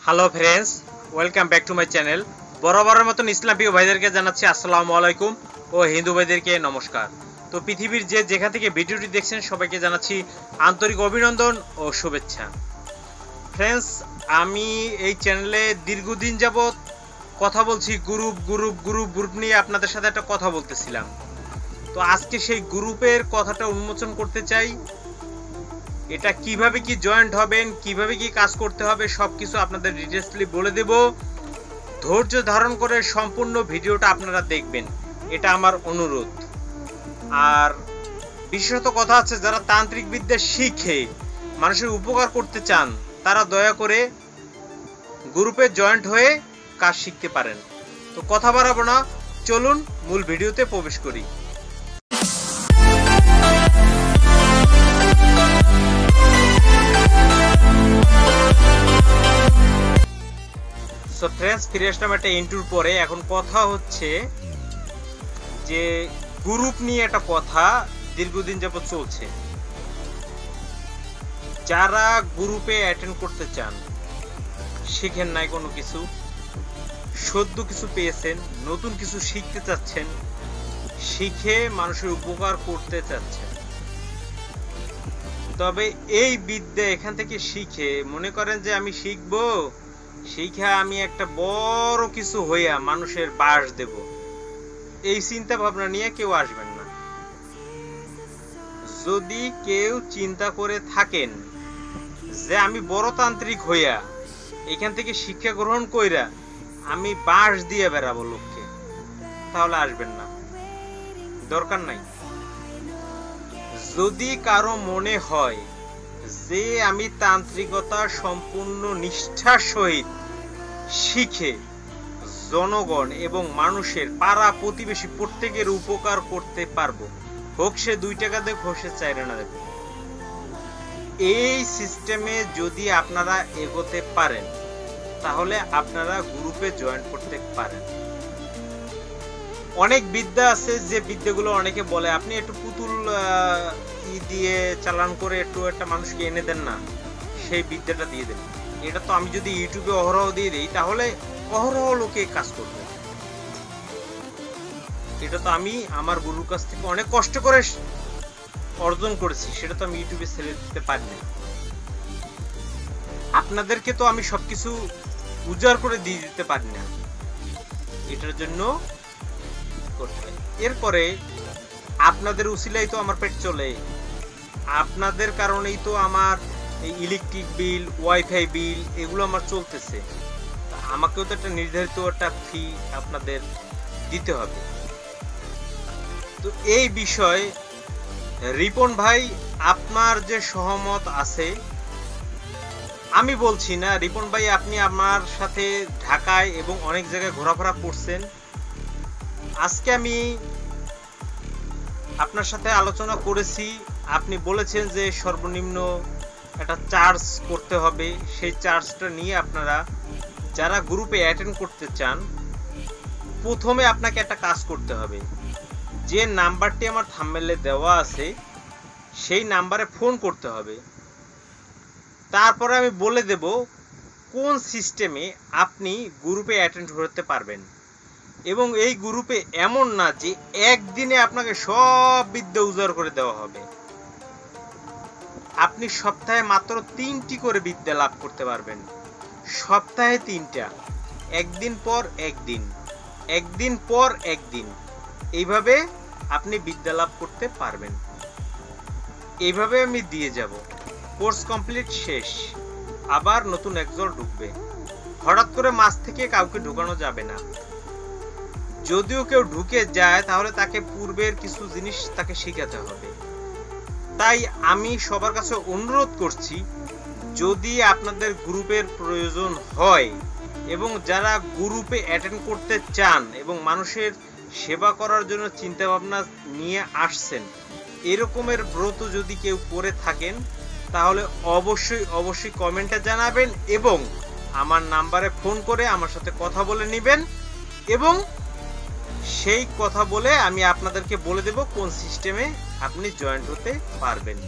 Hello friends, welcome back to my channel. বরাবরের মতন ইসলামী ভাইদেরকে জানাচ্ছি আসসালামু আলাইকুম ও হিন্দু ভাইদেরকে নমস্কার। তো পৃথিবীর যেখান থেকে ভিডিওটি দেখছেন সবাইকে জানাচ্ছি আন্তরিক অভিনন্দন ও শুভেচ্ছা। ফ্রেন্ডস, আমি এই চ্যানেলে দীর্ঘদিন যাবৎ কথা বলছি গ্রুপ নিয়ে আপনাদের সাথে একটা কথা বলতেছিলাম। তো আজকে সেই গ্রুপের কথাটা উন্মোচন করতে চাই। এটা কিভাবে কি জয়েন্ট হবেন, কিভাবে কি কাজ করতে হবে সবকিছু আপনাদের ডিটেইলসলি বলে দেব। ধৈর্য ধারণ করে সম্পূর্ণ ভিডিওটা আপনারা দেখবেন, এটা আমার অনুরোধ। আর বিশেষত কথা আছে, যারা তান্ত্রিক বিদ্যা শিখে মানুষের উপকার করতে চান তারা দয়া করে গ্রুপে জয়েন্ট হয়ে কাজ শিখতে পারেন। তো কথা বাড়াবো না, চলুন মূল ভিডিওতে প্রবেশ করি। সো ফ্রেন্ডস, ফিরে আসলাম একটা ইন্টুর পরে। এখন কথা হচ্ছে যে গ্রুপ নিয়ে একটা কথা দীর্ঘদিন যাবত চলছে। যারা গ্রুপে অ্যাটেন্ড করতে চান, শিখেন নাই কোনো কিছু, সদ্য কিছু পেয়েছেন, নতুন কিছু শিখতে চাচ্ছেন, শিখে মানুষের উপকার করতে চাচ্ছেন, তবে এই বিদ্যা এখান থেকে শিখে মনে করেন যে আমি শিখবো, শিখা আমি একটা বড় কিছু হইয়া মানুষের বাস দেব, এই চিন্তা ভাবনা নিয়ে কেউ আসবেন না। যদি কেউ চিন্তা করে থাকেন যে আমি বড় তান্ত্রিক হইয়া এখান থেকে শিক্ষা গ্রহণ কইরা আমি বাস দিয়ে বেড়াবো লোককে, তাহলে আসবেন না, দরকার নাই। যদি কারো মনে হয় যে আমি তান্ত্রিকতা সম্পূর্ণ নিষ্ঠার সহিত শিখে জনগণ এবং মানুষের পাড়া প্রতিবেশী প্রত্যেকের উপকার করতে পারবো, হোক সে 2 টাকা দেখ, হোক সে 4 আনা দেখ, এই সিস্টেমে যদি আপনারা এগোতে পারেন তাহলে আপনারা গ্রুপে জয়েন করতে পারেন। অনেক বিদ্যা আছে যে বিদ্যাগুলো অনেকে বলে আপনি একটু পুতুল দিয়ে চালান করে একটু একটা মানুষকে এনে দেন না, সেই বিদ্যাটা দিয়ে দেন। এটা তো আমি যদি ইউটিউবে অহরহ দিয়ে দিই তাহলে অহরহ লোকে কাজ করবে। এটা তো আমি আমার গুরুর কাছ থেকে অনেক কষ্ট করে অর্জন করেছি, সেটা তো আমি ইউটিউবে ছেড়ে দিতে পারি না। আপনাদেরকে তো আমি সবকিছু উজাড় করে দিয়ে দিতে পারি না, এটার জন্য করতে হয়। এরপরে আপনাদের উসিলাই তো আমার পেট চলে, আপনাদের কারণেই তো আমার এই ইলেকট্রিক বিল, ওয়াইফাই বিল এগুলো আমার চলতেছে। আমাকেও তো একটা নির্ধারিত একটা ফি আপনাদের দিতে হবে। তো এই বিষয়ে রিপন ভাই আপনার যে সহমত আছে, আমি বলছি না, রিপন ভাই আপনি আমার সাথে ঢাকায় এবং অনেক জায়গায় ঘোরাফেরা করছেন। আজকে আমি আপনার সাথে আলোচনা করেছি, আপনি বলেছেন যে সর্বনিম্ন একটা চার্জ করতে হবে। সেই চার্জটা নিয়ে আপনারা যারা গ্রুপে অ্যাটেন্ড করতে চান, প্রথমে আপনাকে একটা কাজ করতে হবে। যে নাম্বারটি আমার থাম্বনেলে দেওয়া আছে সেই নাম্বারে ফোন করতে হবে। তারপরে আমি বলে দেব কোন সিস্টেমে আপনি গ্রুপে অ্যাটেন্ড করতে পারবেন। এবং এই গ্রুপে এমন না যে একদিনে আপনাকে সব বিদ্যা উজাড় করে দেওয়া হবে। আপনি সপ্তাহে মাত্র 3টি করে বিদ্যা লাভ করতে পারবেন, সপ্তাহে 3টা, একদিন পর একদিন, একদিন পর একদিন, এইভাবে আপনি বিদ্যা লাভ করতে পারবেন। এইভাবে আমি দিয়ে যাব, কোর্স কমপ্লিট শেষ, আবার নতুন একজন ঢুকবে। হঠাৎ করে মাঝ থেকে কাউকে ঢুকানো যাবে না। যদিও কেউ ঢুকে যায় তাহলে তাকে পূর্বের কিছু জিনিস তাকে শেখাতে হবে। তাই আমি সবার কাছে অনুরোধ করছি, যদি আপনাদের গ্রুপের প্রয়োজন হয় এবং যারা গ্রুপে অ্যাটেন্ড করতে চান এবং মানুষের সেবা করার জন্য চিন্তা ভাবনা নিয়ে আসছেন, এরকমের ব্রত যদি কেউ করে থাকেন তাহলে অবশ্যই কমেন্টে জানাবেন এবং আমার নাম্বারে ফোন করে আমার সাথে কথা বলে নেবেন। এবং সেই কথা বলে আমি আপনাদেরকে বলে দেব কোন সিস্টেমে আপনি জয়েন্ট হতে পারবেন।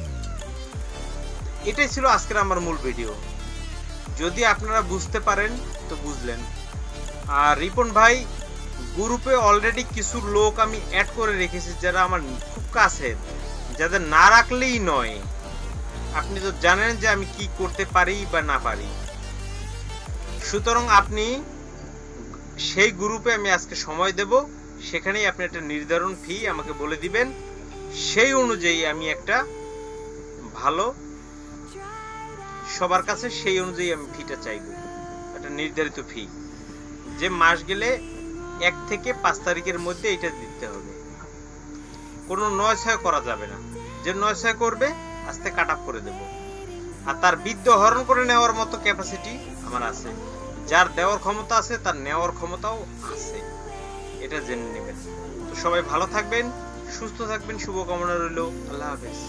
এটাই ছিল আজকের আমার মূল ভিডিও। যদি আপনারা বুঝতে পারেন তো বুঝলেন। আর রিপন ভাই, গ্রুপে অলরেডি কিছু লোক আমি অ্যাড করে রেখেছি যারা আমার খুব কাছের, যাদের না রাখলেই নয়। আপনি তো জানেন যে আমি কি করতে পারি বা না পারি। সুতরাং আপনি সেই গ্রুপে আমি আজকে সময় দেব, সেখানেই আপনি একটা নির্ধারণ ফি আমাকে বলে দিবেন, সেই অনুযায়ী আমি একটা ভালো সবার কাছে সেই অনুযায়ী আমি ফিটা চাইব, একটা নির্ধারিত ফি, যে মাস গেলে 1 থেকে 5 তারিখের মধ্যে এটা দিতে হবে। কোনো 9-6 করা যাবে না। যে 9-6 করবে আস্তে কাট আপ করে দেব। আর তার বিদ্য হরণ করে নেওয়ার মতো ক্যাপাসিটি আমার আছে। যার দেওয়ার ক্ষমতা আছে তার নেওয়ার ক্ষমতাও আছে, এটা জেনে নেবেন। তো সবাই ভালো থাকবেন, সুস্থ থাকবেন, শুভকামনা রইল। আল্লাহ হাফেজ।